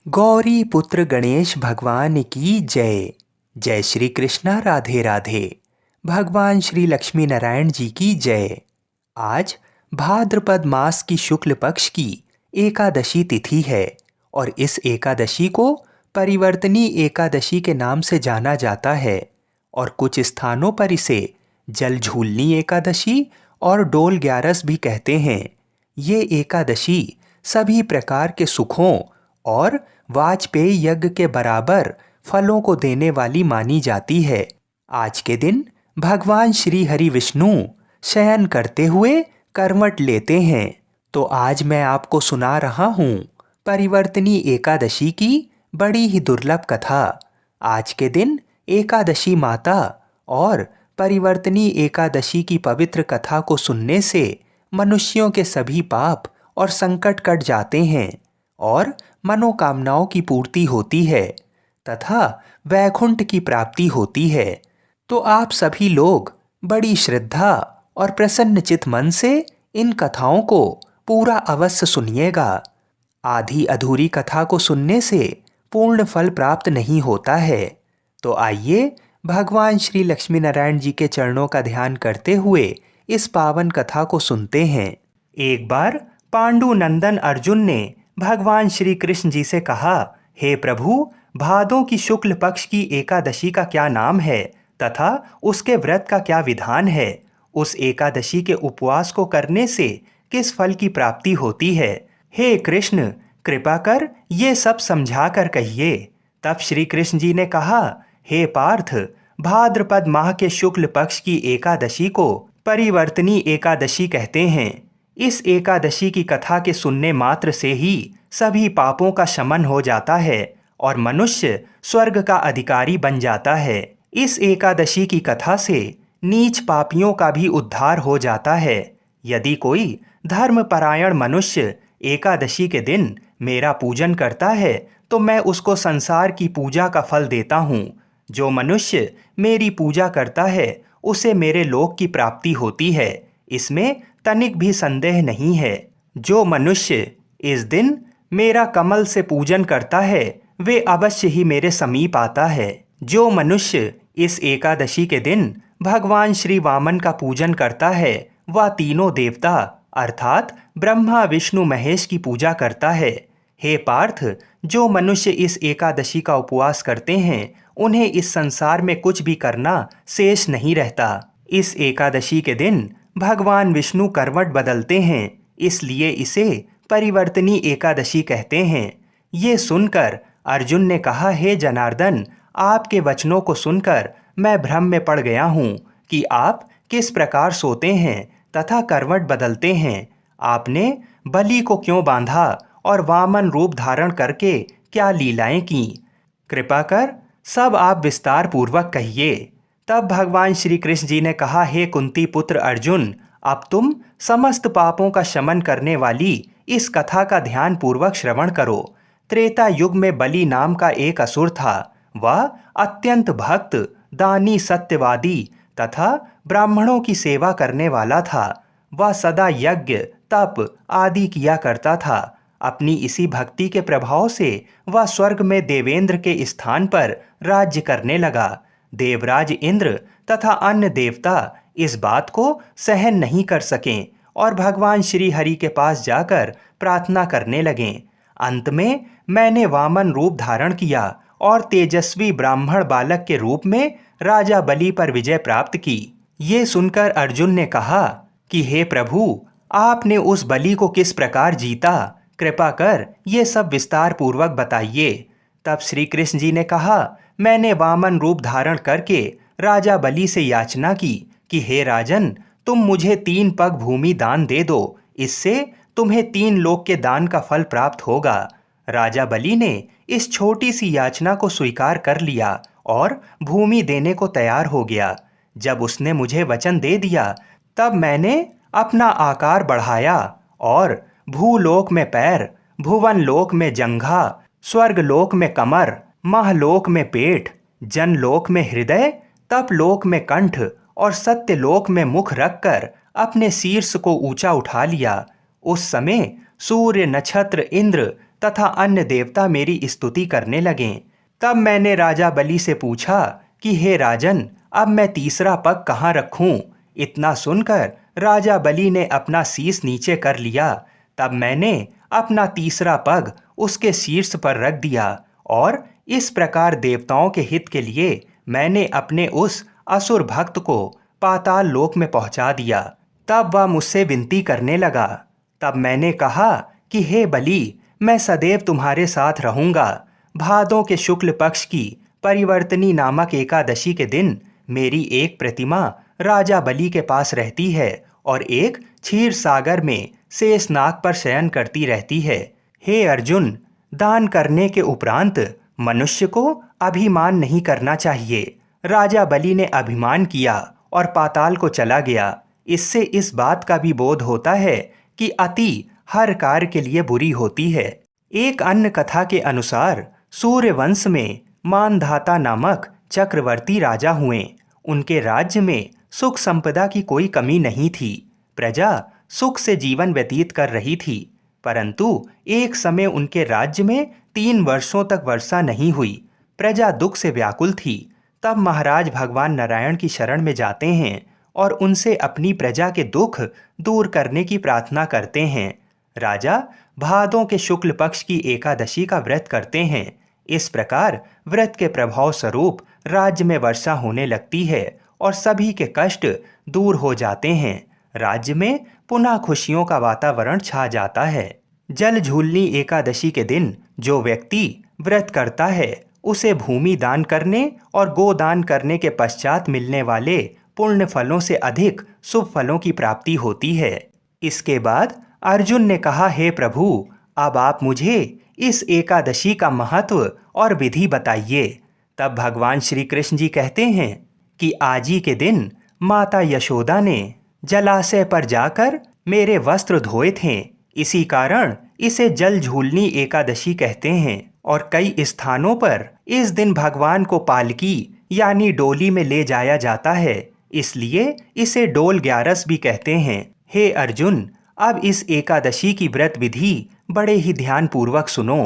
गौरी पुत्र गणेश भगवान की जय। जय श्री कृष्णा, राधे राधे। भगवान श्री लक्ष्मी नारायण जी की जय। आज भाद्रपद मास की शुक्ल पक्ष की एकादशी तिथि है और इस एकादशी को परिवर्तनी एकादशी के नाम से जाना जाता है और कुछ स्थानों पर इसे जलझूलनी एकादशी और डोल ग्यारस भी कहते हैं। ये एकादशी सभी प्रकार के सुखों और वाजपेयी यज्ञ के बराबर फलों को देने वाली मानी जाती है। आज के दिन भगवान श्री हरि विष्णु शयन करते हुए करवट लेते हैं। तो आज मैं आपको सुना रहा हूँ परिवर्तनी एकादशी की बड़ी ही दुर्लभ कथा। आज के दिन एकादशी माता और परिवर्तनी एकादशी की पवित्र कथा को सुनने से मनुष्यों के सभी पाप और संकट कट जाते हैं और मनोकामनाओं की पूर्ति होती है तथा वैकुंठ की प्राप्ति होती है। तो आप सभी लोग बड़ी श्रद्धा और प्रसन्नचित मन से इन कथाओं को पूरा अवश्य सुनिएगा। आधी अधूरी कथा को सुनने से पूर्ण फल प्राप्त नहीं होता है। तो आइए भगवान श्री लक्ष्मी नारायण जी के चरणों का ध्यान करते हुए इस पावन कथा को सुनते हैं। एक बार पांडु नंदन अर्जुन ने भगवान श्री कृष्ण जी से कहा, हे प्रभु, भादों की शुक्ल पक्ष की एकादशी का क्या नाम है तथा उसके व्रत का क्या विधान है? उस एकादशी के उपवास को करने से किस फल की प्राप्ति होती है? हे कृष्ण, कृपा कर ये सब समझा कर कहिए। तब श्री कृष्ण जी ने कहा, हे पार्थ, भाद्रपद माह के शुक्ल पक्ष की एकादशी को परिवर्तनी एकादशी कहते हैं। इस एकादशी की कथा के सुनने मात्र से ही सभी पापों का शमन हो जाता है और मनुष्य स्वर्ग का अधिकारी बन जाता है। इस एकादशी की कथा से नीच पापियों का भी उद्धार हो जाता है। यदि कोई धर्मपरायण मनुष्य एकादशी के दिन मेरा पूजन करता है तो मैं उसको संसार की पूजा का फल देता हूँ। जो मनुष्य मेरी पूजा करता है उसे मेरे लोक की प्राप्ति होती है, इसमें तनिक भी संदेह नहीं है। जो मनुष्य इस दिन मेरा कमल से पूजन करता है वे अवश्य ही मेरे समीप आता है। जो मनुष्य इस एकादशी के दिन भगवान श्री वामन का पूजन करता है वह तीनों देवता अर्थात ब्रह्मा विष्णु महेश की पूजा करता है। हे पार्थ, जो मनुष्य इस एकादशी का उपवास करते हैं उन्हें इस संसार में कुछ भी करना शेष नहीं रहता। इस एकादशी के दिन भगवान विष्णु करवट बदलते हैं, इसलिए इसे परिवर्तनी एकादशी कहते हैं। ये सुनकर अर्जुन ने कहा, हे जनार्दन, आपके वचनों को सुनकर मैं भ्रम में पड़ गया हूँ कि आप किस प्रकार सोते हैं तथा करवट बदलते हैं। आपने बलि को क्यों बांधा और वामन रूप धारण करके क्या लीलाएं की? कृपा कर सब आप विस्तार पूर्वक कहिए। तब भगवान श्री कृष्ण जी ने कहा, हे कुंती पुत्र अर्जुन, अब तुम समस्त पापों का शमन करने वाली इस कथा का ध्यान पूर्वक श्रवण करो। त्रेता युग में बलि नाम का एक असुर था। वह अत्यंत भक्त, दानी, सत्यवादी तथा ब्राह्मणों की सेवा करने वाला था। वह सदा यज्ञ, तप आदि किया करता था। अपनी इसी भक्ति के प्रभाव से वह स्वर्ग में देवेंद्र के स्थान पर राज्य करने लगा। देवराज इंद्र तथा अन्य देवता इस बात को सहन नहीं कर सकें और भगवान श्री हरि के पास जाकर प्रार्थना करने लगे। अंत में मैंने वामन रूप धारण किया और तेजस्वी ब्राह्मण बालक के रूप में राजा बलि पर विजय प्राप्त की। ये सुनकर अर्जुन ने कहा कि हे प्रभु, आपने उस बलि को किस प्रकार जीता? कृपा कर ये सब विस्तार पूर्वक बताइए। तब श्री कृष्ण जी ने कहा, मैंने वामन रूप धारण करके राजा बलि से याचना की कि हे राजन, तुम मुझे 3 पग भूमि दान दे दो, इससे तुम्हें 3 लोक के दान का फल प्राप्त होगा। राजा बलि ने इस छोटी सी याचना को स्वीकार कर लिया और भूमि देने को तैयार हो गया। जब उसने मुझे वचन दे दिया तब मैंने अपना आकार बढ़ाया और भूलोक में पैर, भुवन लोक में जंघा, स्वर्गलोक में कमर, महलोक में पेट, जनलोक में हृदय, तपलोक में कंठ और सत्यलोक में मुख रखकर अपने शीर्ष को ऊंचा उठा लिया। उस समय सूर्य, नक्षत्र, इंद्र तथा अन्य देवता मेरी स्तुति करने लगे। तब मैंने राजा बलि से पूछा कि हे राजन, अब मैं तीसरा पग कहाँ रखूं? इतना सुनकर राजा बलि ने अपना शीश नीचे कर लिया। तब मैंने अपना तीसरा पग उसके शीर्ष पर रख दिया और इस प्रकार देवताओं के हित के लिए मैंने अपने उस असुर भक्त को पाताल लोक में पहुंचा दिया। तब वह मुझसे विनती करने लगा। तब मैंने कहा कि हे बलि, मैं सदैव तुम्हारे साथ रहूंगा। भादों के शुक्ल पक्ष की परिवर्तनी नामक एकादशी के दिन मेरी एक प्रतिमा राजा बलि के पास रहती है और एक क्षीर सागर में शेषनाग पर शयन करती रहती है। हे अर्जुन, दान करने के उपरांत मनुष्य को अभिमान नहीं करना चाहिए। राजा बलि ने अभिमान किया और पाताल को चला गया। इससे इस बात का भी बोध होता है कि अति हर कार्य के लिए बुरी होती है। एक अन्य कथा के अनुसार सूर्यवंश में मानधाता नामक चक्रवर्ती राजा हुए। उनके राज्य में सुख संपदा की कोई कमी नहीं थी। प्रजा सुख से जीवन व्यतीत कर रही थी। परंतु एक समय उनके राज्य में 3 वर्षों तक वर्षा नहीं हुई। प्रजा दुख से व्याकुल थी। तब महाराज भगवान नारायण की शरण में जाते हैं और उनसे अपनी प्रजा के दुख दूर करने की प्रार्थना करते हैं। राजा भादों के शुक्ल पक्ष की एकादशी का व्रत करते हैं। इस प्रकार व्रत के प्रभाव स्वरूप राज्य में वर्षा होने लगती है और सभी के कष्ट दूर हो जाते हैं। राज्य में पुनः खुशियों का वातावरण छा जाता है। जल झूलनी एकादशी के दिन जो व्यक्ति व्रत करता है उसे भूमि दान करने और गोदान करने के पश्चात मिलने वाले पुण्य फलों से अधिक शुभ फलों की प्राप्ति होती है। इसके बाद अर्जुन ने कहा, हे प्रभु, अब आप मुझे इस एकादशी का महत्व और विधि बताइए। तब भगवान श्री कृष्ण जी कहते हैं कि आज ही के दिन माता यशोदा ने जलाशय पर जाकर मेरे वस्त्र धोए थे। इसी कारण इसे जल झूलनी एकादशी कहते हैं और कई स्थानों पर इस दिन भगवान को पालकी यानी डोली में ले जाया जाता है, इसलिए इसे डोल ग्यारस भी कहते हैं। हे अर्जुन, अब इस एकादशी की व्रत विधि बड़े ही ध्यान पूर्वक सुनो।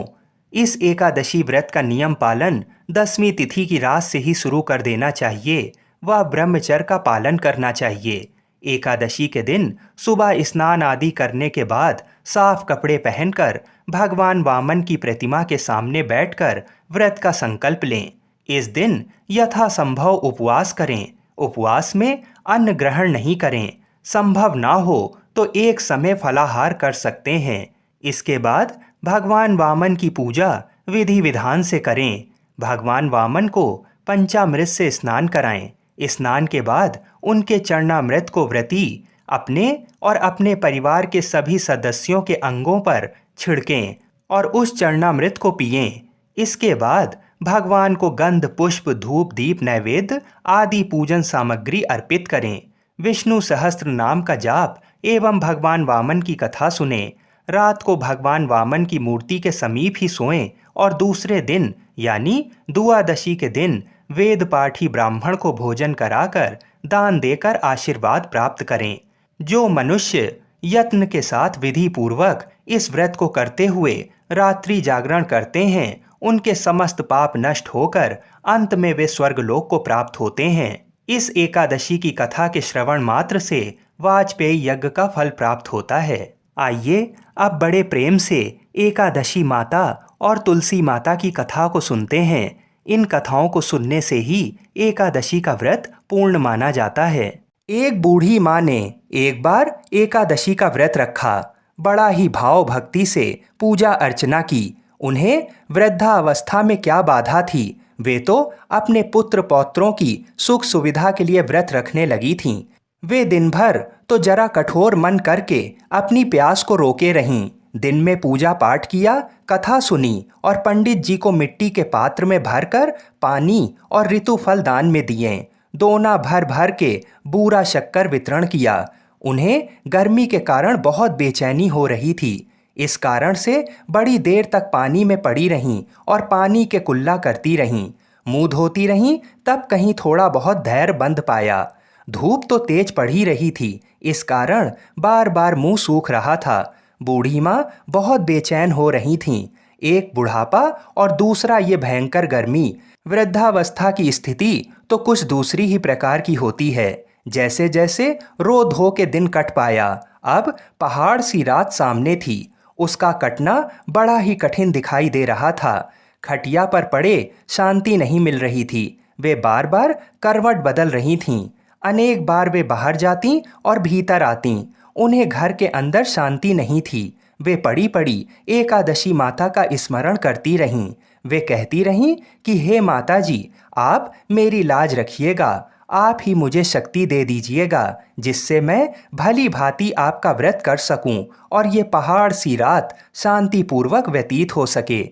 इस एकादशी व्रत का नियम पालन 10वीं तिथि की रात से ही शुरू कर देना चाहिए। वह ब्रह्मचर्य का पालन करना चाहिए। एकादशी के दिन सुबह स्नान आदि करने के बाद साफ कपड़े पहनकर भगवान वामन की प्रतिमा के सामने बैठकर व्रत का संकल्प लें। इस दिन यथासंभव उपवास करें। उपवास में अन्न ग्रहण नहीं करें। संभव ना हो तो एक समय फलाहार कर सकते हैं। इसके बाद भगवान वामन की पूजा विधि विधान से करें। भगवान वामन को पंचामृत से स्नान कराएं। स्नान के बाद उनके चरणामृत को व्रती अपने और अपने परिवार के सभी सदस्यों के अंगों पर छिड़कें और उस चरणामृत को पिएं। इसके बाद भगवान को गंध पुष्प धूप दीप नैवेद्य आदि पूजन सामग्री अर्पित करें। विष्णु सहस्त्र नाम का जाप एवं भगवान वामन की कथा सुने। रात को भगवान वामन की मूर्ति के समीप ही सोएं और दूसरे दिन यानी दुआदशी के दिन वेद पाठी ब्राह्मण को भोजन कराकर दान देकर आशीर्वाद प्राप्त करें। जो मनुष्य यत्न के साथ विधि पूर्वक इस व्रत को करते हुए रात्रि जागरण करते हैं उनके समस्त पाप नष्ट होकर अंत में वे स्वर्गलोक को प्राप्त होते हैं। इस एकादशी की कथा के श्रवण मात्र से वाजपेयी यज्ञ का फल प्राप्त होता है। आइए अब बड़े प्रेम से एकादशी माता और तुलसी माता की कथा को सुनते हैं। इन कथाओं को सुनने से ही एकादशी का व्रत पूर्ण माना जाता है। एक बूढ़ी माँ ने एक बार एकादशी का व्रत रखा। बड़ा ही भाव भक्ति से पूजा अर्चना की। उन्हें वृद्धावस्था में क्या बाधा थी, वे तो अपने पुत्र पौत्रों की सुख सुविधा के लिए व्रत रखने लगी थीं। वे दिन भर तो जरा कठोर मन करके अपनी प्यास को रोके रहीं। दिन में पूजा पाठ किया, कथा सुनी और पंडित जी को मिट्टी के पात्र में भरकर पानी और ऋतु फल दान में दिए। दोना भर भर के बूरा शक्कर वितरण किया। उन्हें गर्मी के कारण बहुत बेचैनी हो रही थी। इस कारण से बड़ी देर तक पानी में पड़ी रहीं और पानी के कुल्ला करती रहीं। मुंह धोती रहीं, तब कहीं थोड़ा बहुत धैर्य बंध पाया। धूप तो तेज पड़ ही रही थी, इस कारण बार बार मुंह सूख रहा था। बूढ़ी माँ बहुत बेचैन हो रही थीं। एक बुढ़ापा और दूसरा ये भयंकर गर्मी। वृद्धावस्था की स्थिति तो कुछ दूसरी ही प्रकार की होती है। जैसे जैसे रो धो के दिन कट पाया, अब पहाड़ सी रात सामने थी। उसका कटना बड़ा ही कठिन दिखाई दे रहा था। खटिया पर पड़े शांति नहीं मिल रही थी। वे बार बार करवट बदल रही थीं। अनेक बार वे बाहर जातीं और भीतर आतीं। उन्हें घर के अंदर शांति नहीं थी। वे पड़ी पड़ी एकादशी माता का स्मरण करती रहीं। वे कहती रहीं कि हे माता जी, आप मेरी लाज रखिएगा, आप ही मुझे शक्ति दे दीजिएगा, जिससे मैं भली भांति आपका व्रत कर सकूं और ये पहाड़ सी रात शांतिपूर्वक व्यतीत हो सके।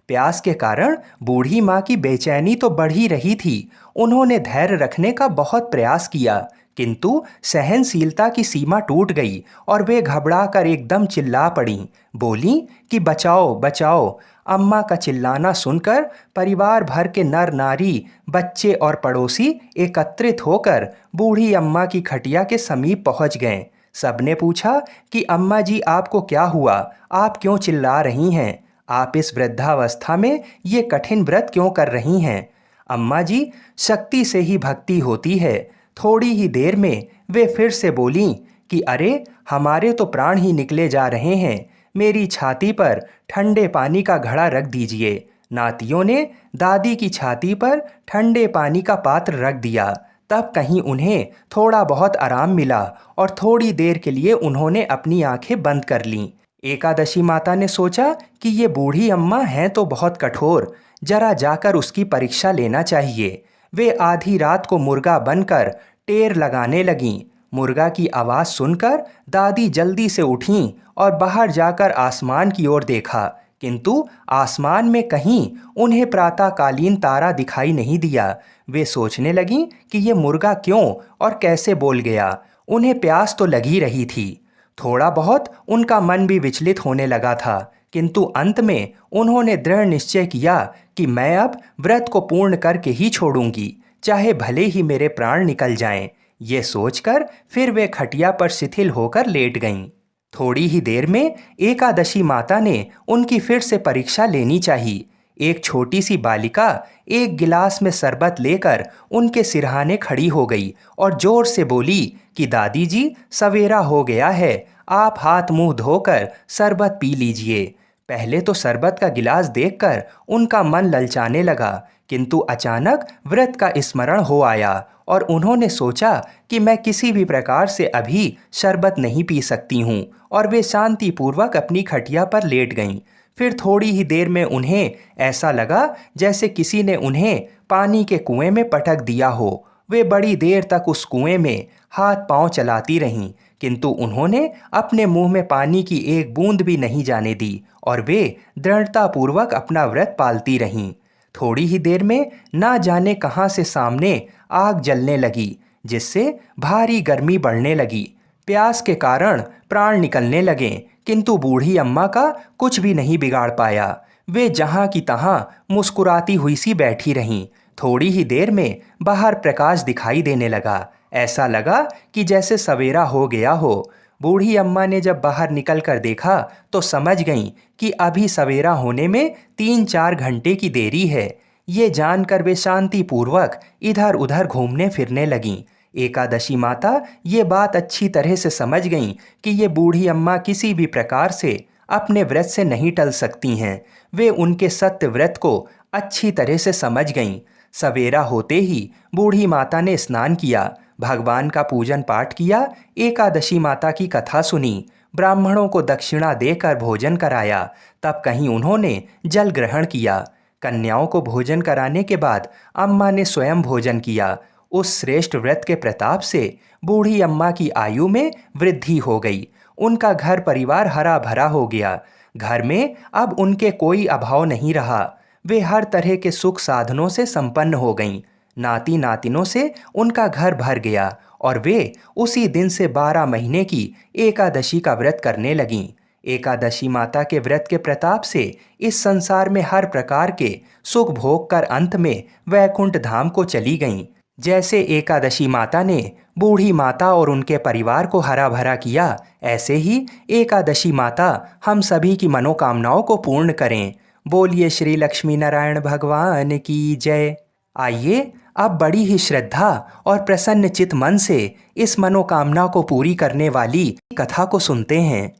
प्यास के कारण बूढ़ी माँ की बेचैनी तो बढ़ ही रही थी। उन्होंने धैर्य रखने का बहुत प्रयास किया, किंतु सहनशीलता की सीमा टूट गई और वे घबराकर एकदम चिल्ला पड़ीं। बोलीं कि बचाओ बचाओ। अम्मा का चिल्लाना सुनकर परिवार भर के नर नारी, बच्चे और पड़ोसी एकत्रित होकर बूढ़ी अम्मा की खटिया के समीप पहुंच गए। सबने पूछा कि अम्मा जी, आपको क्या हुआ? आप क्यों चिल्ला रही हैं? आप इस वृद्धावस्था में ये कठिन व्रत क्यों कर रही हैं? अम्मा जी, शक्ति से ही भक्ति होती है। थोड़ी ही देर में वे फिर से बोलीं कि अरे, हमारे तो प्राण ही निकले जा रहे हैं। मेरी छाती पर ठंडे पानी का घड़ा रख दीजिए। नातियों ने दादी की छाती पर ठंडे पानी का पात्र रख दिया। तब कहीं उन्हें थोड़ा बहुत आराम मिला और थोड़ी देर के लिए उन्होंने अपनी आंखें बंद कर लीं। एकादशी माता ने सोचा कि ये बूढ़ी अम्मा हैं तो बहुत कठोर, जरा जाकर उसकी परीक्षा लेना चाहिए। वे आधी रात को मुर्गा बनकर टेर लगाने लगीं। मुर्गा की आवाज़ सुनकर दादी जल्दी से उठीं और बाहर जाकर आसमान की ओर देखा, किंतु आसमान में कहीं उन्हें प्रातःकालीन तारा दिखाई नहीं दिया। वे सोचने लगीं कि ये मुर्गा क्यों और कैसे बोल गया। उन्हें प्यास तो लगी रही थी। थोड़ा बहुत उनका मन भी विचलित होने लगा था, किंतु अंत में उन्होंने दृढ़ निश्चय किया कि मैं अब व्रत को पूर्ण करके ही छोड़ूंगी, चाहे भले ही मेरे प्राण निकल जाएं। ये सोचकर फिर वे खटिया पर शिथिल होकर लेट गईं। थोड़ी ही देर में एकादशी माता ने उनकी फिर से परीक्षा लेनी चाहिए। एक छोटी सी बालिका एक गिलास में शरबत लेकर उनके सिरहाने खड़ी हो गई और जोर से बोली कि दादी जी, सवेरा हो गया है, आप हाथ मुंह धोकर शरबत पी लीजिए। पहले तो शरबत का गिलास देखकर उनका मन ललचाने लगा, किंतु अचानक व्रत का स्मरण हो आया और उन्होंने सोचा कि मैं किसी भी प्रकार से अभी शरबत नहीं पी सकती हूँ, और वे शांतिपूर्वक अपनी खटिया पर लेट गईं। फिर थोड़ी ही देर में उन्हें ऐसा लगा जैसे किसी ने उन्हें पानी के कुएं में पटक दिया हो। वे बड़ी देर तक उस कुएं में हाथ पांव चलाती रहीं, किंतु उन्होंने अपने मुंह में पानी की एक बूंद भी नहीं जाने दी और वे दृढ़तापूर्वक अपना व्रत पालती रहीं। थोड़ी ही देर में ना जाने कहां से सामने आग जलने लगी, जिससे भारी गर्मी बढ़ने लगी। प्यास के कारण प्राण निकलने लगे, किंतु बूढ़ी अम्मा का कुछ भी नहीं बिगाड़ पाया। वे जहां की तहां मुस्कुराती हुई सी बैठी रहीं। थोड़ी ही देर में बाहर प्रकाश दिखाई देने लगा। ऐसा लगा कि जैसे सवेरा हो गया हो। बूढ़ी अम्मा ने जब बाहर निकल कर देखा तो समझ गईं कि अभी सवेरा होने में 3-4 घंटे की देरी है। ये जानकर वे शांतिपूर्वक इधर उधर घूमने फिरने लगीं। एकादशी माता ये बात अच्छी तरह से समझ गईं कि ये बूढ़ी अम्मा किसी भी प्रकार से अपने व्रत से नहीं टल सकती हैं। वे उनके सत्य व्रत को अच्छी तरह से समझ गईं। सवेरा होते ही बूढ़ी माता ने स्नान किया, भगवान का पूजन पाठ किया, एकादशी माता की कथा सुनी, ब्राह्मणों को दक्षिणा देकर भोजन कराया। तब कहीं उन्होंने जल ग्रहण किया। कन्याओं को भोजन कराने के बाद अम्मा ने स्वयं भोजन किया। उस श्रेष्ठ व्रत के प्रताप से बूढ़ी अम्मा की आयु में वृद्धि हो गई। उनका घर परिवार हरा भरा हो गया। घर में अब उनके कोई अभाव नहीं रहा। वे हर तरह के सुख साधनों से संपन्न हो गईं। नाती नातिनों से उनका घर भर गया और वे उसी दिन से 12 महीने की एकादशी का व्रत करने लगीं। एकादशी माता के व्रत के प्रताप से इस संसार में हर प्रकार के सुख भोग कर अंत में वैकुंठ धाम को चली गईं। जैसे एकादशी माता ने बूढ़ी माता और उनके परिवार को हरा भरा किया, ऐसे ही एकादशी माता हम सभी की मनोकामनाओं को पूर्ण करें। बोलिए श्री लक्ष्मी नारायण भगवान की जय। आइए अब बड़ी ही श्रद्धा और प्रसन्न चित मन से इस मनोकामना को पूरी करने वाली कथा को सुनते हैं।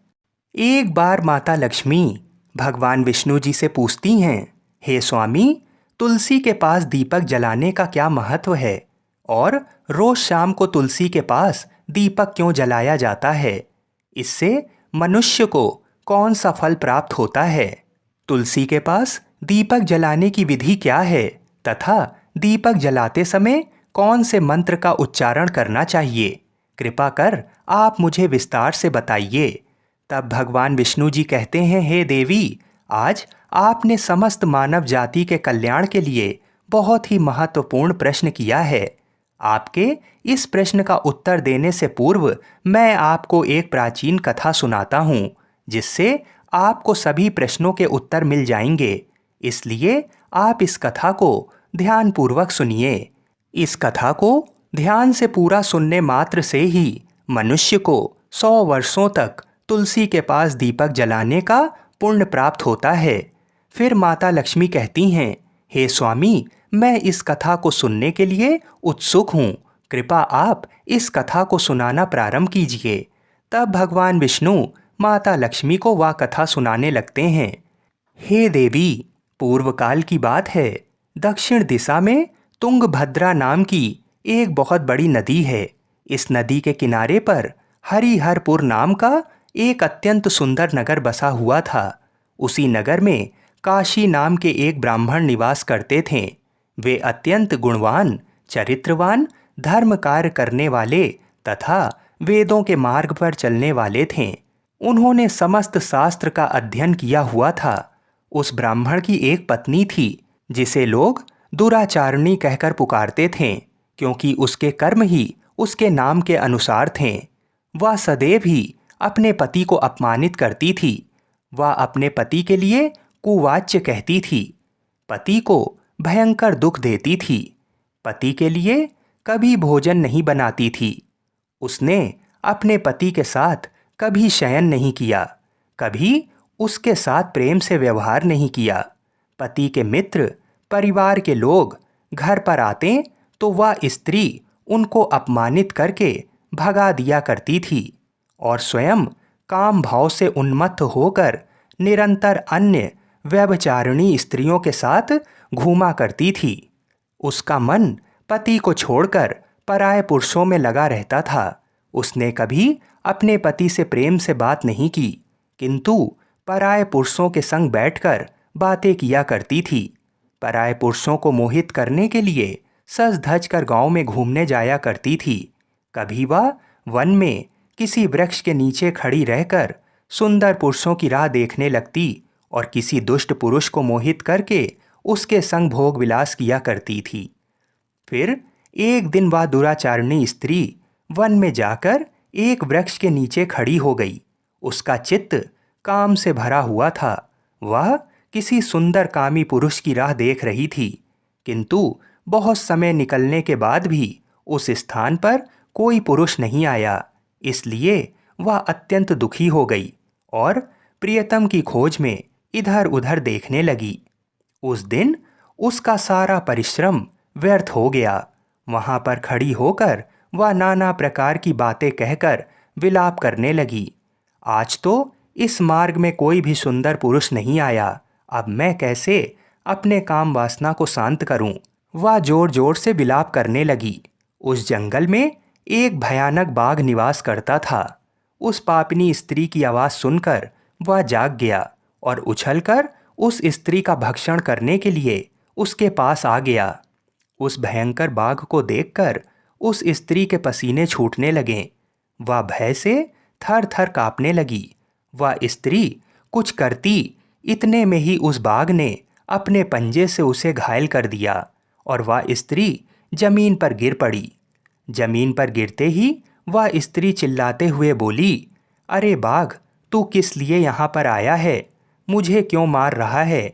एक बार माता लक्ष्मी भगवान विष्णु जी से पूछती हैं, हे स्वामी, तुलसी के पास दीपक जलाने का क्या महत्व है और रोज शाम को तुलसी के पास दीपक क्यों जलाया जाता है? इससे मनुष्य को कौन सा फल प्राप्त होता है? तुलसी के पास दीपक जलाने की विधि क्या है तथा दीपक जलाते समय कौन से मंत्र का उच्चारण करना चाहिए? कृपा कर आप मुझे विस्तार से बताइए। तब भगवान विष्णु जी कहते हैं, हे देवी, आज आपने समस्त मानव जाति के कल्याण के लिए बहुत ही महत्वपूर्ण प्रश्न किया है। आपके इस प्रश्न का उत्तर देने से पूर्व मैं आपको एक प्राचीन कथा सुनाता हूँ, जिससे आपको सभी प्रश्नों के उत्तर मिल जाएंगे। इसलिए आप इस कथा को ध्यानपूर्वक सुनिए। इस कथा को ध्यान से पूरा सुनने मात्र से ही मनुष्य को 100 वर्षों तक तुलसी के पास दीपक जलाने का पुण्य प्राप्त होता है। फिर माता लक्ष्मी कहती हैं, हे स्वामी, मैं इस कथा को सुनने के लिए उत्सुक हूँ। कृपा आप इस कथा को सुनाना प्रारंभ कीजिए। तब भगवान विष्णु माता लक्ष्मी को वह कथा सुनाने लगते हैं। हे देवी, पूर्व काल की बात है। दक्षिण दिशा में तुंगभद्रा नाम की एक बहुत बड़ी नदी है। इस नदी के किनारे पर हरिहरपुर नाम का एक अत्यंत सुंदर नगर बसा हुआ था। उसी नगर में काशी नाम के एक ब्राह्मण निवास करते थे। वे अत्यंत गुणवान, चरित्रवान, धर्म कार्य करने वाले तथा वेदों के मार्ग पर चलने वाले थे। उन्होंने समस्त शास्त्र का अध्ययन किया हुआ था। उस ब्राह्मण की एक पत्नी थी, जिसे लोग दुराचारणी कहकर पुकारते थे, क्योंकि उसके कर्म ही उसके नाम के अनुसार थे। वह सदैव ही अपने पति को अपमानित करती थी। वह अपने पति के लिए कुवाच्य कहती थी, पति को भयंकर दुख देती थी, पति के लिए कभी भोजन नहीं बनाती थी। उसने अपने पति के साथ कभी शयन नहीं किया, कभी उसके साथ प्रेम से व्यवहार नहीं किया। पति के मित्र, परिवार के लोग घर पर आते तो वह स्त्री उनको अपमानित करके भगा दिया करती थी और स्वयं काम भाव से उन्मत्त होकर निरंतर अन्य व्यभिचारिणी स्त्रियों के साथ घूमा करती थी। उसका मन पति को छोड़कर पराये पुरुषों में लगा रहता था। उसने कभी अपने पति से प्रेम से बात नहीं की, किंतु पराये पुरुषों के संग बैठकर बातें किया करती थी। पराये पुरुषों को मोहित करने के लिए सज धज कर गाँव में घूमने जाया करती थी। कभी वह वन में किसी वृक्ष के नीचे खड़ी रहकर सुंदर पुरुषों की राह देखने लगती और किसी दुष्ट पुरुष को मोहित करके उसके संग भोग विलास किया करती थी। फिर एक दिन वह दुराचारिणी स्त्री वन में जाकर एक वृक्ष के नीचे खड़ी हो गई। उसका चित्त काम से भरा हुआ था। वह किसी सुंदर कामी पुरुष की राह देख रही थी, किंतु बहुत समय निकलने के बाद भी उस स्थान पर कोई पुरुष नहीं आया। इसलिए वह अत्यंत दुखी हो गई और प्रियतम की खोज में इधर उधर देखने लगी। उस दिन उसका सारा परिश्रम व्यर्थ हो गया। वहाँ पर खड़ी होकर वह नाना प्रकार की बातें कहकर विलाप करने लगी। आज तो इस मार्ग में कोई भी सुंदर पुरुष नहीं आया, अब मैं कैसे अपने काम वासना को शांत करूं? वह जोर जोर से विलाप करने लगी। उस जंगल में एक भयानक बाघ निवास करता था। उस पापिनी स्त्री की आवाज़ सुनकर वह जाग गया और उछलकर उस स्त्री का भक्षण करने के लिए उसके पास आ गया। उस भयंकर बाघ को देखकर उस स्त्री के पसीने छूटने लगे। वह भय से थर थर कांपने लगी। वह स्त्री कुछ करती इतने में ही उस बाघ ने अपने पंजे से उसे घायल कर दिया और वह स्त्री जमीन पर गिर पड़ी। जमीन पर गिरते ही वह स्त्री चिल्लाते हुए बोली, अरे बाघ, तू किस लिए यहाँ पर आया है? मुझे क्यों मार रहा है?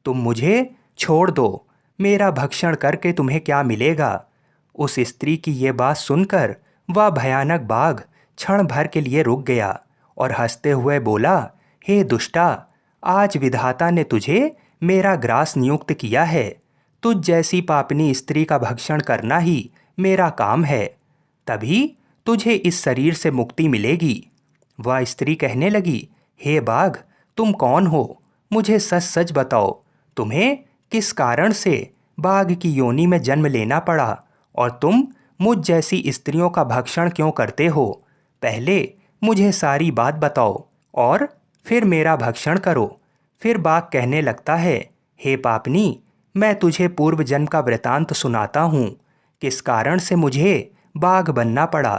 तुम मुझे छोड़ दो, मेरा भक्षण करके तुम्हें क्या मिलेगा? उस स्त्री की ये बात सुनकर वह भयानक बाघ क्षण भर के लिए रुक गया और हंसते हुए बोला, हे दुष्टा, आज विधाता ने तुझे मेरा ग्रास नियुक्त किया है। तुझ जैसी पापनी स्त्री का भक्षण करना ही मेरा काम है। तभी तुझे इस शरीर से मुक्ति मिलेगी। वह स्त्री कहने लगी, हे बाघ, तुम कौन हो? मुझे सच सच बताओ, तुम्हें किस कारण से बाघ की योनि में जन्म लेना पड़ा और तुम मुझ जैसी स्त्रियों का भक्षण क्यों करते हो? पहले मुझे सारी बात बताओ और फिर मेरा भक्षण करो। फिर बाघ कहने लगता है, हे पापनी, मैं तुझे पूर्व जन्म का वृतांत सुनाता हूँ, किस कारण से मुझे बाघ बनना पड़ा।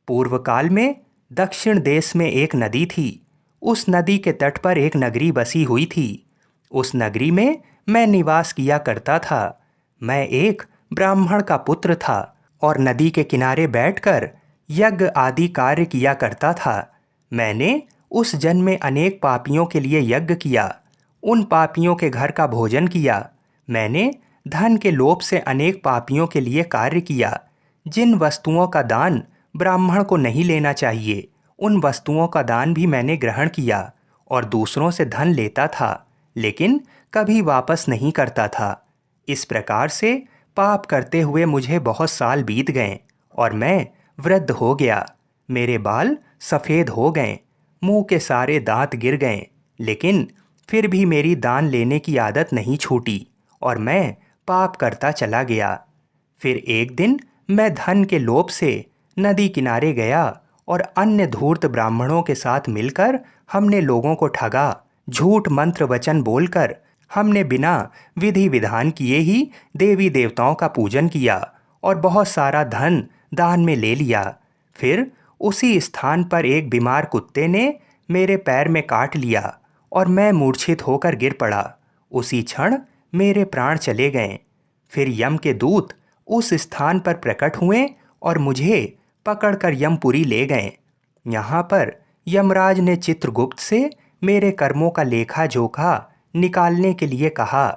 पूर्व काल में दक्षिण देश में एक नदी थी। उस नदी के तट पर एक नगरी बसी हुई थी। उस नगरी में मैं निवास किया करता था। मैं एक ब्राह्मण का पुत्र था और नदी के किनारे बैठकर यज्ञ आदि कार्य किया करता था। मैंने उस जन्म में अनेक पापियों के लिए यज्ञ किया। उन पापियों के घर का भोजन किया। मैंने धन के लोभ से अनेक पापियों के लिए कार्य किया। जिन वस्तुओं का दान ब्राह्मण को नहीं लेना चाहिए, उन वस्तुओं का दान भी मैंने ग्रहण किया और दूसरों से धन लेता था, लेकिन कभी वापस नहीं करता था। इस प्रकार से पाप करते हुए मुझे बहुत साल बीत गए और मैं वृद्ध हो गया। मेरे बाल सफ़ेद हो गए, मुंह के सारे दांत गिर गए, लेकिन फिर भी मेरी दान लेने की आदत नहीं छूटी और मैं पाप करता चला गया। फिर एक दिन मैं धन के लोभ से नदी किनारे गया और अन्य धूर्त ब्राह्मणों के साथ मिलकर हमने लोगों को ठगा। झूठ मंत्र वचन बोलकर हमने बिना विधि विधान किए ही देवी देवताओं का पूजन किया और बहुत सारा धन दान में ले लिया। फिर उसी स्थान पर एक बीमार कुत्ते ने मेरे पैर में काट लिया और मैं मूर्छित होकर गिर पड़ा। उसी क्षण मेरे प्राण चले गए। फिर यम के दूत उस स्थान पर प्रकट हुए और मुझे पकड़कर यमपुरी ले गए। यहाँ पर यमराज ने चित्रगुप्त से मेरे कर्मों का लेखा जोखा निकालने के लिए कहा।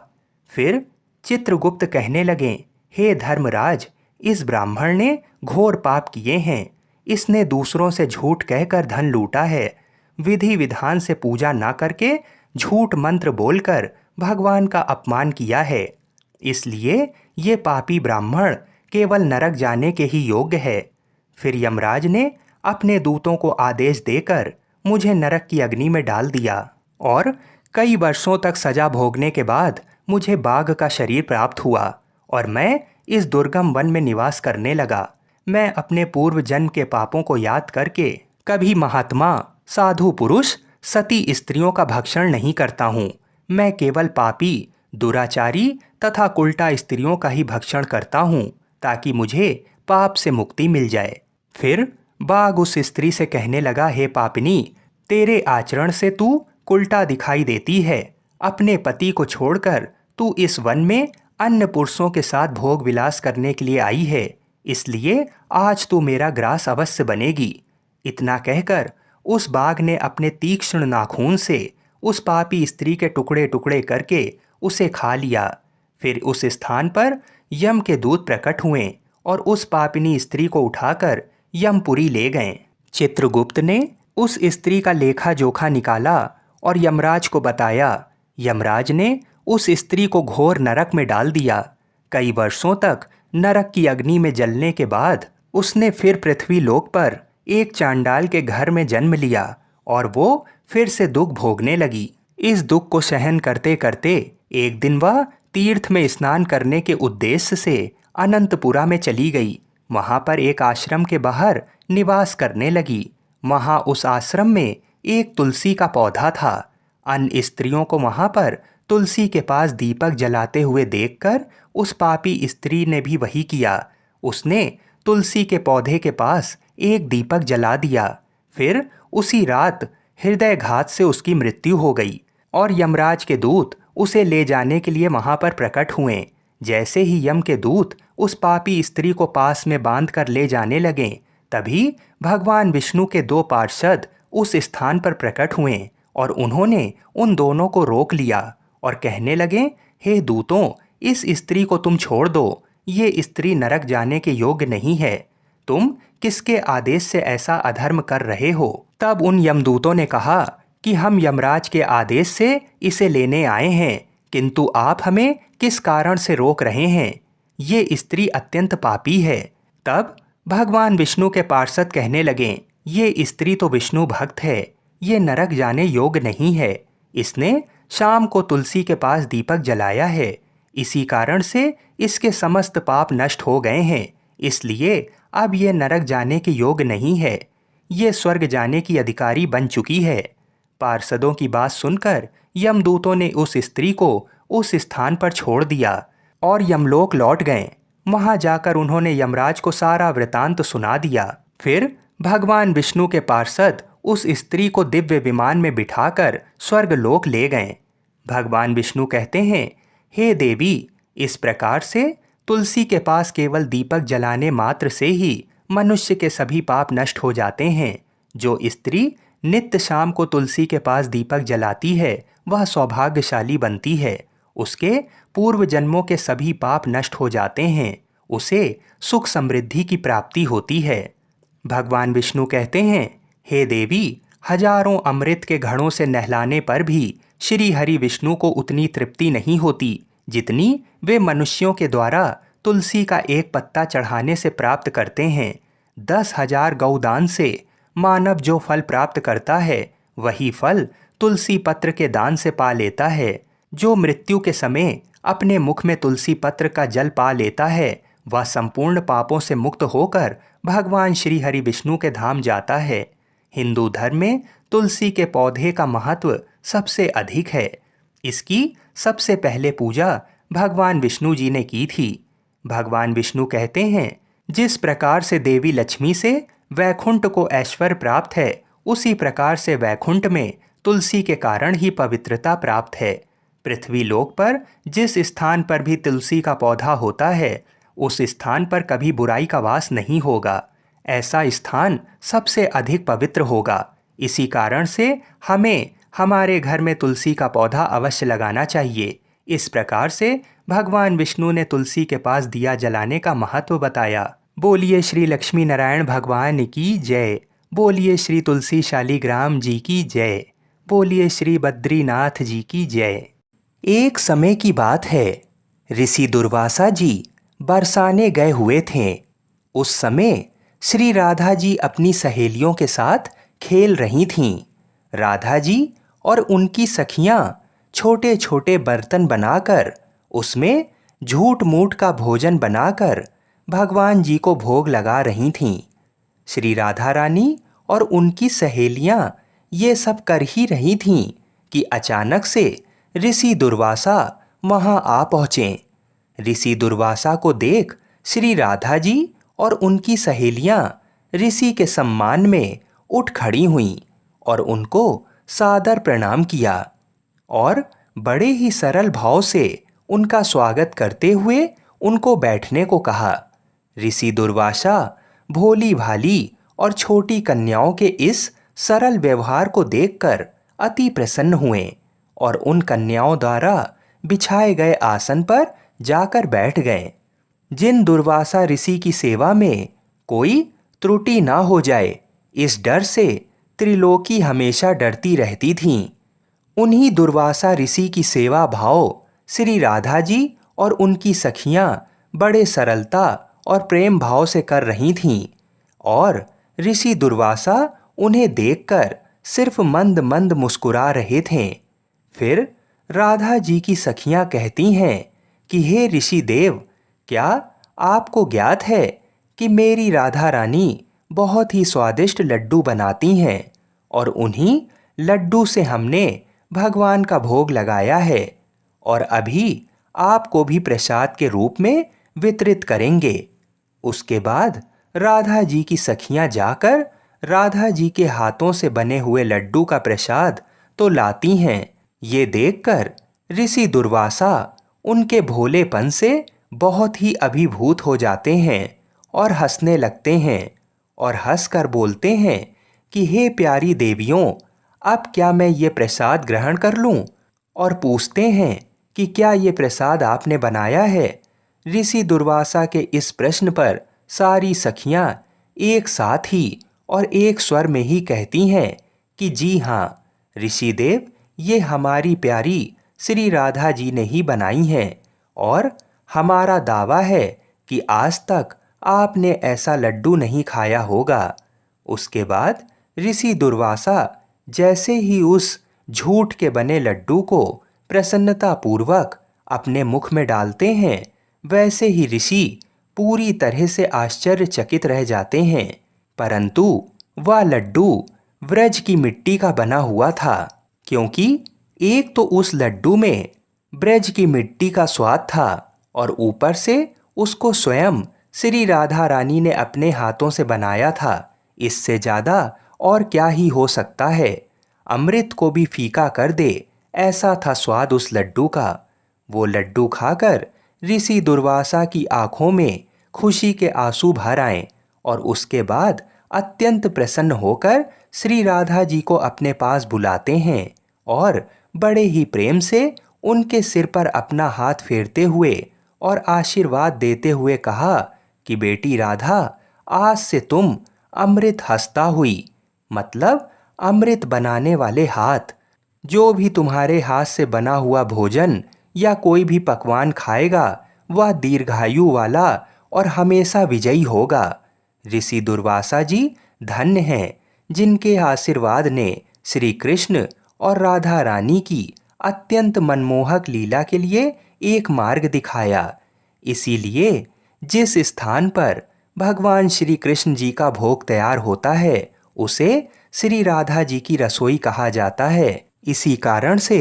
फिर चित्रगुप्त कहने लगे, हे धर्मराज, इस ब्राह्मण ने घोर पाप किए हैं। इसने दूसरों से झूठ कहकर धन लूटा है। विधि विधान से पूजा ना करके झूठ मंत्र बोलकर भगवान का अपमान किया है। इसलिए ये पापी ब्राह्मण केवल नरक जाने के ही योग्य है। फिर यमराज ने अपने दूतों को आदेश देकर मुझे नरक की अग्नि में डाल दिया और कई वर्षों तक सजा भोगने के बाद मुझे बाघ का शरीर प्राप्त हुआ और मैं इस दुर्गम वन में निवास करने लगा। मैं अपने पूर्व जन्म के पापों को याद करके कभी महात्मा, साधु पुरुष, सती स्त्रियों का भक्षण नहीं करता हूँ। मैं केवल पापी, दुराचारी तथा उल्टा स्त्रियों का ही भक्षण करता हूँ ताकि मुझे पाप से मुक्ति मिल जाए। फिर बाघ उस स्त्री से कहने लगा, हे पापिनी, तेरे आचरण से तू उल्टा दिखाई देती है। अपने पति को छोड़कर तू इस वन में अन्य पुरुषों के साथ भोग विलास करने के लिए आई है, इसलिए आज तू मेरा ग्रास अवश्य बनेगी। इतना कहकर उस बाघ ने अपने तीक्ष्ण नाखून से उस पापी स्त्री के टुकड़े टुकड़े करके उसे खा लिया। फिर उस स्थान पर यम के दूत प्रकट हुए और उस पापिनी स्त्री को उठाकर यमपुरी ले गए। चित्रगुप्त ने उस स्त्री का लेखा जोखा निकाला और यमराज को बताया। यमराज ने उस स्त्री को घोर नरक में डाल दिया। कई वर्षों तक नरक की अग्नि में जलने के बाद उसने फिर पृथ्वी लोक पर एक चांडाल के घर में जन्म लिया और वो फिर से दुख भोगने लगी। इस दुख को सहन करते करते एक दिन वह तीर्थ में स्नान करने के उद्देश्य से अनंतपुरा में चली गई। वहां पर एक आश्रम के बाहर निवास करने लगी। वहां उस आश्रम में एक तुलसी का पौधा था। अन्य स्त्रियों को वहां पर तुलसी के पास दीपक जलाते हुए देखकर उस पापी स्त्री ने भी वही किया। उसने तुलसी के पौधे के पास एक दीपक जला दिया। फिर उसी रात हृदयघात से उसकी मृत्यु हो गई और यमराज के दूत उसे ले जाने के लिए वहां पर प्रकट हुए। जैसे ही यम के दूत उस पापी स्त्री को पास में बांध कर ले जाने लगे, तभी भगवान विष्णु के दो पार्षद उस स्थान पर प्रकट हुए और उन्होंने उन दोनों को रोक लिया और कहने लगे, हे दूतों, इस स्त्री को तुम छोड़ दो। ये स्त्री नरक जाने के योग्य नहीं है। तुम किसके आदेश से ऐसा अधर्म कर रहे हो? तब उन यमदूतों ने कहा कि हम यमराज के आदेश से इसे लेने आए हैं किंतु आप हमें किस कारण से रोक रहे हैं? ये स्त्री अत्यंत पापी है। तब भगवान विष्णु के पार्षद कहने लगे, ये स्त्री तो विष्णु भक्त है, ये नरक जाने योग्य नहीं है। इसने शाम को तुलसी के पास दीपक जलाया है, इसी कारण से इसके समस्त पाप नष्ट हो गए हैं, इसलिए अब ये नरक जाने के योग्य नहीं है, ये स्वर्ग जाने की अधिकारी बन चुकी है। पार्षदों की बात सुनकर यमदूतों ने उस स्त्री को उस स्थान पर छोड़ दिया और यमलोक लौट गए। वहां जाकर उन्होंने यमराज को सारा वृतांत सुना दिया। फिर भगवान विष्णु के पार्षद उस स्त्री को दिव्य विमान में बिठाकर स्वर्ग लोक ले गए। भगवान विष्णु कहते हैं, हे देवी, इस प्रकार से तुलसी के पास केवल दीपक जलाने मात्र से ही मनुष्य के सभी पाप नष्ट हो जाते हैं। जो स्त्री नित्य शाम को तुलसी के पास दीपक जलाती है वह सौभाग्यशाली बनती है, उसके पूर्व जन्मों के सभी पाप नष्ट हो जाते हैं, उसे सुख समृद्धि की प्राप्ति होती है। भगवान विष्णु कहते हैं, हे देवी, हजारों अमृत के घड़ों से नहलाने पर भी श्री हरि विष्णु को उतनी तृप्ति नहीं होती जितनी वे मनुष्यों के द्वारा तुलसी का एक पत्ता चढ़ाने से प्राप्त करते हैं। 10,000 गौदान से मानव जो फल प्राप्त करता है वही फल तुलसी पत्र के दान से पा लेता है। जो मृत्यु के समय अपने मुख में तुलसी पत्र का जल पा लेता है वह संपूर्ण पापों से मुक्त होकर भगवान श्री हरि विष्णु के धाम जाता है। हिंदू धर्म में तुलसी के पौधे का महत्व सबसे अधिक है। इसकी सबसे पहले पूजा भगवान विष्णु जी ने की थी। भगवान विष्णु कहते हैं, जिस प्रकार से देवी लक्ष्मी से वैकुंठ को ऐश्वर्य प्राप्त है, उसी प्रकार से वैकुंठ में तुलसी के कारण ही पवित्रता प्राप्त है। पृथ्वी लोक पर जिस स्थान पर भी तुलसी का पौधा होता है उस स्थान पर कभी बुराई का वास नहीं होगा। ऐसा स्थान सबसे अधिक पवित्र होगा। इसी कारण से हमें हमारे घर में तुलसी का पौधा अवश्य लगाना चाहिए। इस प्रकार से भगवान विष्णु ने तुलसी के पास दिया जलाने का महत्व बताया। बोलिए श्री लक्ष्मी नारायण भगवान की जय। बोलिए श्री तुलसी शालीग्राम जी की जय। बोलिए श्री बद्रीनाथ जी की जय। एक समय की बात है, ऋषि दुर्वासा जी बरसाने गए हुए थे। उस समय श्री राधा जी अपनी सहेलियों के साथ खेल रही थीं। राधा जी और उनकी सखियां छोटे छोटे बर्तन बनाकर उसमें झूठ मूठ का भोजन बनाकर भगवान जी को भोग लगा रही थीं। श्री राधा रानी और उनकी सहेलियां ये सब कर ही रही थीं कि अचानक से ऋषि दुर्वासा वहां आ पहुँचे। ऋषि दुर्वासा को देख श्री राधा जी और उनकी सहेलियां ऋषि के सम्मान में उठ खड़ी हुईं और उनको सादर प्रणाम किया और बड़े ही सरल भाव से उनका स्वागत करते हुए उनको बैठने को कहा। ऋषि दुर्वासा भोली भाली और छोटी कन्याओं के इस सरल व्यवहार को देखकर अति प्रसन्न हुए और उन कन्याओं द्वारा बिछाए गए आसन पर जाकर बैठ गए। जिन दुर्वासा ऋषि की सेवा में कोई त्रुटि ना हो जाए, इस डर से त्रिलोकी हमेशा डरती रहती थीं, उन्हीं दुर्वासा ऋषि की सेवा भाव श्री राधा जी और उनकी सखियां बड़े सरलता और प्रेम भाव से कर रही थीं और ऋषि दुर्वासा उन्हें देखकर सिर्फ मंद मंद मुस्कुरा रहे थे। फिर राधा जी की सखियां कहती हैं कि हे ऋषि देव, क्या आपको ज्ञात है कि मेरी राधा रानी बहुत ही स्वादिष्ट लड्डू बनाती हैं और उन्हीं लड्डू से हमने भगवान का भोग लगाया है और अभी आपको भी प्रसाद के रूप में वितरित करेंगे। उसके बाद राधा जी की सखियां जाकर राधा जी के हाथों से बने हुए लड्डू का प्रसाद तो लाती हैं। ये देखकर ऋषि दुर्वासा उनके भोलेपन से बहुत ही अभिभूत हो जाते हैं और हंसने लगते हैं और हंसकर बोलते हैं कि हे प्यारी देवियों, अब क्या मैं ये प्रसाद ग्रहण कर लूं? और पूछते हैं कि क्या ये प्रसाद आपने बनाया है? ऋषि दुर्वासा के इस प्रश्न पर सारी सखियां एक साथ ही और एक स्वर में ही कहती हैं कि जी हाँ ऋषि देव, ये हमारी प्यारी श्री राधा जी ने ही बनाई हैं और हमारा दावा है कि आज तक आपने ऐसा लड्डू नहीं खाया होगा। उसके बाद ऋषि दुर्वासा जैसे ही उस झूठ के बने लड्डू को प्रसन्नतापूर्वक अपने मुख में डालते हैं, वैसे ही ऋषि पूरी तरह से आश्चर्यचकित रह जाते हैं। परंतु वह लड्डू व्रज की मिट्टी का बना हुआ था, क्योंकि एक तो उस लड्डू में ब्रज की मिट्टी का स्वाद था और ऊपर से उसको स्वयं श्री राधा रानी ने अपने हाथों से बनाया था। इससे ज़्यादा और क्या ही हो सकता है। अमृत को भी फीका कर दे, ऐसा था स्वाद उस लड्डू का। वो लड्डू खाकर ऋषि दुर्वासा की आंखों में खुशी के आंसू भर आए और उसके बाद अत्यंत प्रसन्न होकर श्री राधा जी को अपने पास बुलाते हैं और बड़े ही प्रेम से उनके सिर पर अपना हाथ फेरते हुए और आशीर्वाद देते हुए कहा कि बेटी राधा, आज से तुम अमृत हस्ता हुई, मतलब अमृत बनाने वाले हाथ। जो भी तुम्हारे हाथ से बना हुआ भोजन या कोई भी पकवान खाएगा वह दीर्घायु वाला और हमेशा विजयी होगा। ऋषि दुर्वासा जी धन्य हैं जिनके आशीर्वाद ने श्री कृष्ण और राधा रानी की अत्यंत मनमोहक लीला के लिए एक मार्ग दिखाया। इसीलिए जिस स्थान पर भगवान श्री कृष्ण जी का भोग तैयार होता है उसे श्री राधा जी की रसोई कहा जाता है। इसी कारण से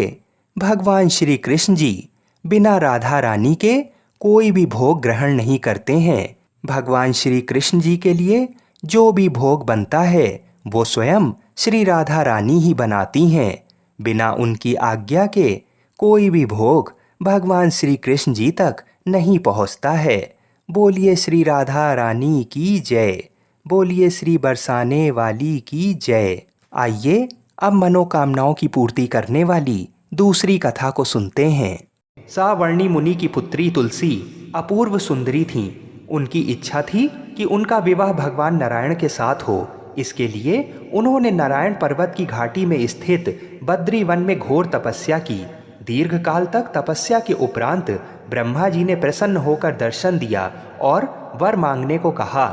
भगवान श्री कृष्ण जी बिना राधा रानी के कोई भी भोग ग्रहण नहीं करते हैं। भगवान श्री कृष्ण जी के लिए जो भी भोग बनता है वो स्वयं श्री राधा रानी ही बनाती हैं। बिना उनकी आज्ञा के कोई भी भोग भगवान श्री कृष्ण जी तक नहीं पहुंचता है। बोलिए श्री राधा रानी की जय, बोलिए श्री बरसाने वाली की जय। आइए अब मनोकामनाओं की पूर्ति करने वाली दूसरी कथा को सुनते हैं। सावर्णी मुनि की पुत्री तुलसी अपूर्व सुंदरी थीं। उनकी इच्छा थी कि उनका विवाह भगवान नारायण के साथ हो। इसके लिए उन्होंने नारायण पर्वत की घाटी में स्थित बद्री वन में घोर तपस्या की। दीर्घ काल तक तपस्या के उपरांत ब्रह्मा जी ने प्रसन्न होकर दर्शन दिया और वर मांगने को कहा।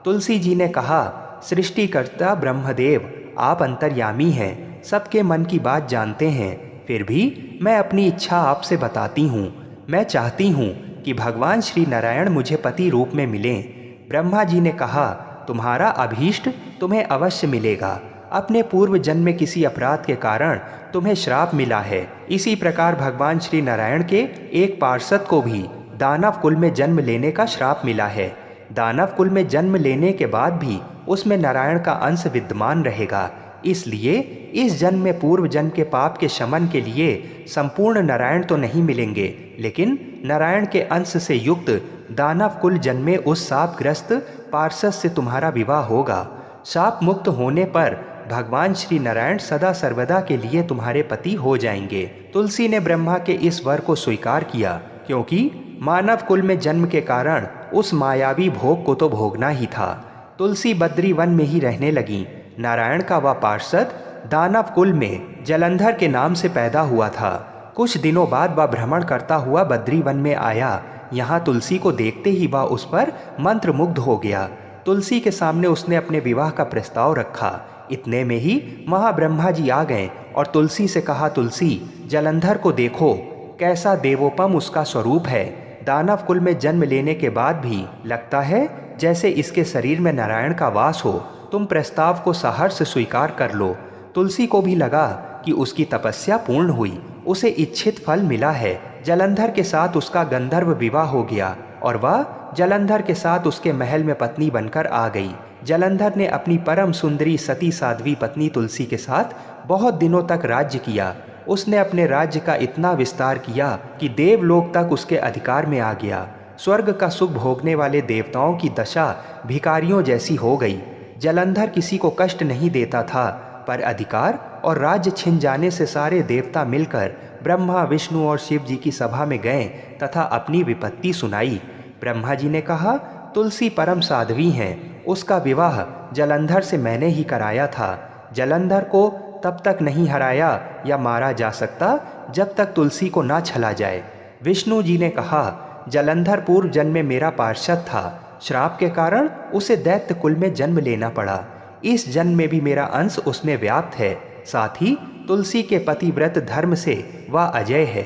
तुलसी जी ने कहा, सृष्टिकर्ता ब्रह्मदेव, आप अंतर्यामी हैं, सबके मन की बात जानते हैं। फिर भी मैं अपनी इच्छा आपसे बताती हूँ। मैं चाहती हूँ कि भगवान श्री नारायण मुझे पति रूप में मिलें। ब्रह्मा जी ने कहा, तुम्हारा अभीष्ट तुम्हें अवश्य मिलेगा। अपने पूर्व जन्म में किसी अपराध के कारण तुम्हें श्राप मिला है। इसी प्रकार भगवान श्री नारायण के एक पार्षद को भी दानव कुल में जन्म लेने का श्राप मिला है। दानव कुल में जन्म लेने के बाद भी उसमें नारायण का अंश विद्यमान रहेगा। इसलिए इस जन्म में पूर्व जन्म के पाप के शमन के लिए संपूर्ण नारायण तो नहीं मिलेंगे, लेकिन नारायण के अंश से युक्त दानव कुल जन्म में उस शापग्रस्त पार्षद से तुम्हारा विवाह होगा। शाप मुक्त होने पर भगवान श्री नारायण सदा सर्वदा के लिए तुम्हारे पति हो जाएंगे। तुलसी ने ब्रह्मा के इस वर को स्वीकार किया, क्योंकि मानव कुल में जन्म के कारण उस मायावी भोग को तो भोगना ही था। तुलसी बद्री वन में ही रहने लगी। नारायण का वह पार्षद दानव कुल में जलंधर के नाम से पैदा हुआ था। कुछ दिनों बाद वह भ्रमण करता हुआ बद्री वन में आया। यहाँ तुलसी को देखते ही वह उस पर मंत्रमुग्ध हो गया। तुलसी के सामने उसने अपने विवाह का प्रस्ताव रखा। इतने में ही महाब्रह्मा जी आ गए और तुलसी से कहा, तुलसी, जलंधर को देखो, कैसा देवोपम उसका स्वरूप है। दानव कुल में जन्म लेने के बाद भी लगता है जैसे इसके शरीर में नारायण का वास हो। तुम प्रस्ताव को सहर्ष स्वीकार कर लो। तुलसी को भी लगा कि उसकी तपस्या पूर्ण हुई, उसे इच्छित फल मिला है। जलंधर के साथ उसका गंधर्व विवाह हो गया और वह जलंधर के साथ उसके महल में पत्नी बनकर आ गई। जलंधर ने अपनी परम सुंदरी सती साध्वी पत्नी तुलसी के साथ बहुत दिनों तक राज्य किया। उसने अपने राज्य का इतना विस्तार किया कि देवलोक तक उसके अधिकार में आ गया। स्वर्ग का सुख भोगने वाले देवताओं की दशा भिखारियों जैसी हो गई। जलंधर किसी को कष्ट नहीं देता था, पर अधिकार और राज्य छिन जाने से सारे देवता मिलकर ब्रह्मा, विष्णु और शिव जी की सभा में गए तथा अपनी विपत्ति सुनाई। ब्रह्मा जी ने कहा, तुलसी परम साध्वी हैं, उसका विवाह जलंधर से मैंने ही कराया था। जलंधर को तब तक नहीं हराया या मारा जा सकता जब तक तुलसी को ना छला जाए। विष्णु जी ने कहा, जलंधर पूर्व जन्म में मेरा पार्षद था। श्राप के कारण उसे दैत्य कुल में जन्म लेना पड़ा। इस जन्म में भी मेरा अंश उसमें व्याप्त है। साथ ही तुलसी के पतिव्रत धर्म से वह अजय है।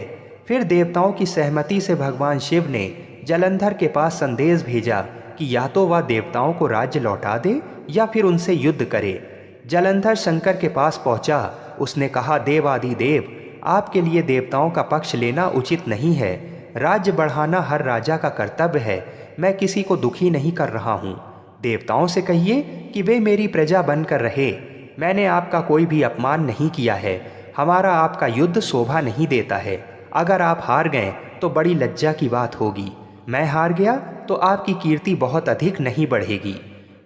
फिर देवताओं की सहमति से भगवान शिव ने जलंधर के पास संदेश भेजा कि या तो वह देवताओं को राज्य लौटा दे या फिर उनसे युद्ध करे। जलंधर शंकर के पास पहुंचा। उसने कहा, देवादिदेव, आपके लिए देवताओं का पक्ष लेना उचित नहीं है। राज्य बढ़ाना हर राजा का कर्तव्य है। मैं किसी को दुखी नहीं कर रहा हूँ। देवताओं से कहिए कि वे मेरी प्रजा बनकर रहे। मैंने आपका कोई भी अपमान नहीं किया है। हमारा आपका युद्ध शोभा नहीं देता है। अगर आप हार गए तो बड़ी लज्जा की बात होगी। मैं हार गया तो आपकी कीर्ति बहुत अधिक नहीं बढ़ेगी।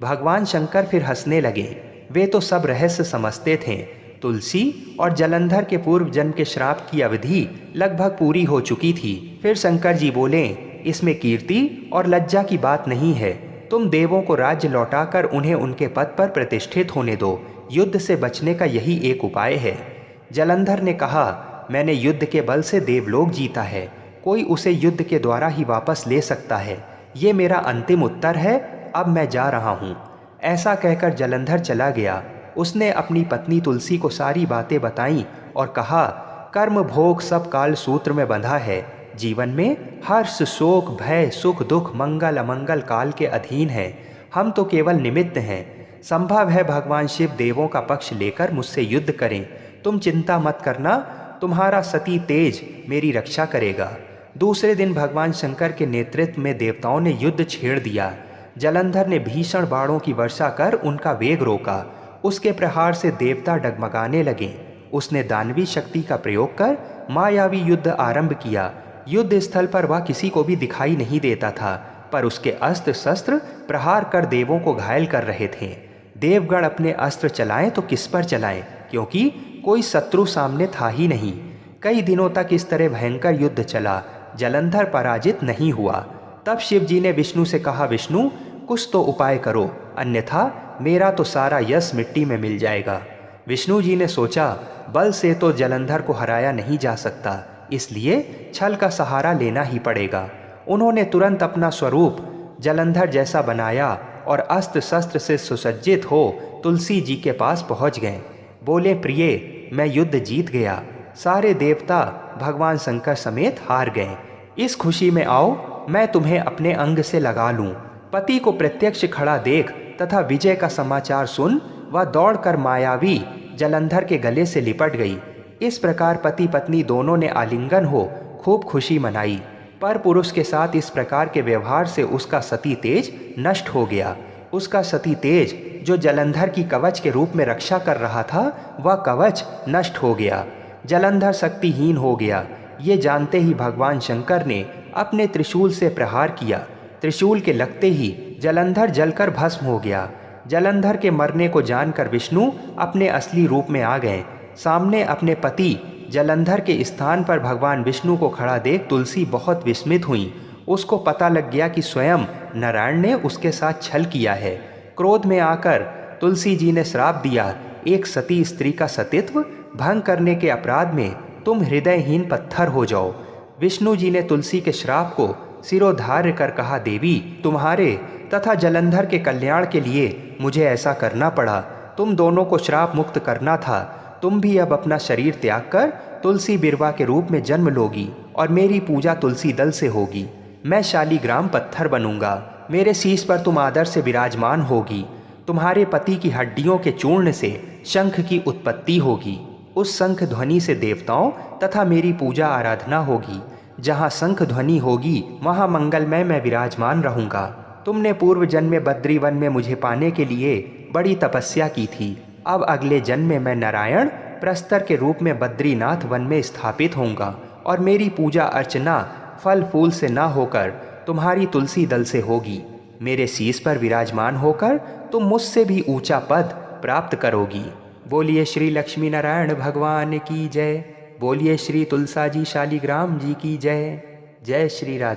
भगवान शंकर फिर हंसने लगे। वे तो सब रहस्य समझते थे। तुलसी और जलंधर के पूर्व जन्म के श्राप की अवधि लगभग पूरी हो चुकी थी। फिर शंकर जी बोले, इसमें कीर्ति और लज्जा की बात नहीं है। तुम देवों को राज्य लौटाकर उन्हें उनके पद पर प्रतिष्ठित होने दो। युद्ध से बचने का यही एक उपाय है। जलंधर ने कहा, मैंने युद्ध के बल से देवलोक जीता है। कोई उसे युद्ध के द्वारा ही वापस ले सकता है। ये मेरा अंतिम उत्तर है। अब मैं जा रहा हूँ। ऐसा कहकर जलंधर चला गया। उसने अपनी पत्नी तुलसी को सारी बातें बताईं और कहा, कर्म भोग सब काल सूत्र में बंधा है। जीवन में हर्ष, शोक, भय, सुख, दुख, मंगल, अमंगल काल के अधीन है। हम तो केवल निमित्त हैं। संभव है भगवान शिव देवों का पक्ष लेकर मुझसे युद्ध करें। तुम चिंता मत करना, तुम्हारा सती तेज मेरी रक्षा करेगा। दूसरे दिन भगवान शंकर के नेतृत्व में देवताओं ने युद्ध छेड़ दिया। जलंधर ने भीषण बाणों की वर्षा कर उनका वेग रोका। उसके प्रहार से देवता डगमगाने लगे। उसने दानवी शक्ति का प्रयोग कर मायावी युद्ध आरंभ किया। युद्ध स्थल पर वह किसी को भी दिखाई नहीं देता था, पर उसके अस्त्र शस्त्र प्रहार कर देवों को घायल कर रहे थे। देवगण अपने अस्त्र चलाएं तो किस पर चलाएं, क्योंकि कोई शत्रु सामने था ही नहीं। कई दिनों तक इस तरह भयंकर युद्ध चला। जलंधर पराजित नहीं हुआ। तब शिव जी ने विष्णु से कहा, विष्णु, कुछ तो उपाय करो, अन्यथा मेरा तो सारा यश मिट्टी में मिल जाएगा। विष्णु जी ने सोचा, बल से तो जलंधर को हराया नहीं जा सकता, इसलिए छल का सहारा लेना ही पड़ेगा। उन्होंने तुरंत अपना स्वरूप जलंधर जैसा बनाया और अस्त्र शस्त्र से सुसज्जित हो तुलसी जी के पास पहुंच गए। बोले, प्रिय, मैं युद्ध जीत गया। सारे देवता भगवान शंकर समेत हार गए। इस खुशी में आओ, मैं तुम्हें अपने अंग से लगा लूं। पति को प्रत्यक्ष खड़ा देख तथा विजय का समाचार सुन वह दौड़कर मायावी जलंधर के गले से लिपट गई। इस प्रकार पति पत्नी दोनों ने आलिंगन हो खूब खुशी मनाई। पर पुरुष के साथ इस प्रकार के व्यवहार से उसका सती तेज नष्ट हो गया। उसका सती तेज जो जलंधर की कवच के रूप में रक्षा कर रहा था, वह कवच नष्ट हो गया। जलंधर शक्तिहीन हो गया। ये जानते ही भगवान शंकर ने अपने त्रिशूल से प्रहार किया। त्रिशूल के लगते ही जलंधर जलकर भस्म हो गया। जलंधर के मरने को जानकर विष्णु अपने असली रूप में आ गए। सामने अपने पति जलंधर के स्थान पर भगवान विष्णु को खड़ा देख तुलसी बहुत विस्मित हुई। उसको पता लग गया कि स्वयं नारायण ने उसके साथ छल किया है। क्रोध में आकर तुलसी जी ने श्राप दिया, एक सती स्त्री का सतीत्व भंग करने के अपराध में तुम हृदयहीन पत्थर हो जाओ। विष्णु जी ने तुलसी के श्राप को सिरोधार्य कर कहा, देवी, तुम्हारे तथा जलंधर के कल्याण के लिए मुझे ऐसा करना पड़ा। तुम दोनों को श्राप मुक्त करना था। तुम भी अब अपना शरीर त्याग कर तुलसी बिरवा के रूप में जन्म लोगी और मेरी पूजा तुलसी दल से होगी। मैं शालीग्राम पत्थर बनूंगा। मेरे शीश पर तुम आदर से विराजमान होगी। तुम्हारे पति की हड्डियों के चूर्ण से शंख की उत्पत्ति होगी। उस शंख ध्वनि से देवताओं तथा मेरी पूजा आराधना होगी। जहाँ शंख ध्वनि होगी वहाँ मंगलमय मैं विराजमान रहूँगा। तुमने पूर्व जन्म में बद्रीवन में मुझे पाने के लिए बड़ी तपस्या की थी। अब अगले जन्म में मैं नारायण प्रस्तर के रूप में बद्रीनाथ वन में स्थापित होऊंगा और मेरी पूजा अर्चना फल फूल से न होकर तुम्हारी तुलसी दल से होगी। मेरे शीश पर विराजमान होकर तुम मुझसे भी ऊंचा पद प्राप्त करोगी। बोलिए श्री लक्ष्मी नारायण भगवान की जय। बोलिए श्री तुलसाजी शालीग्राम जी की जय। जय श्री राधे।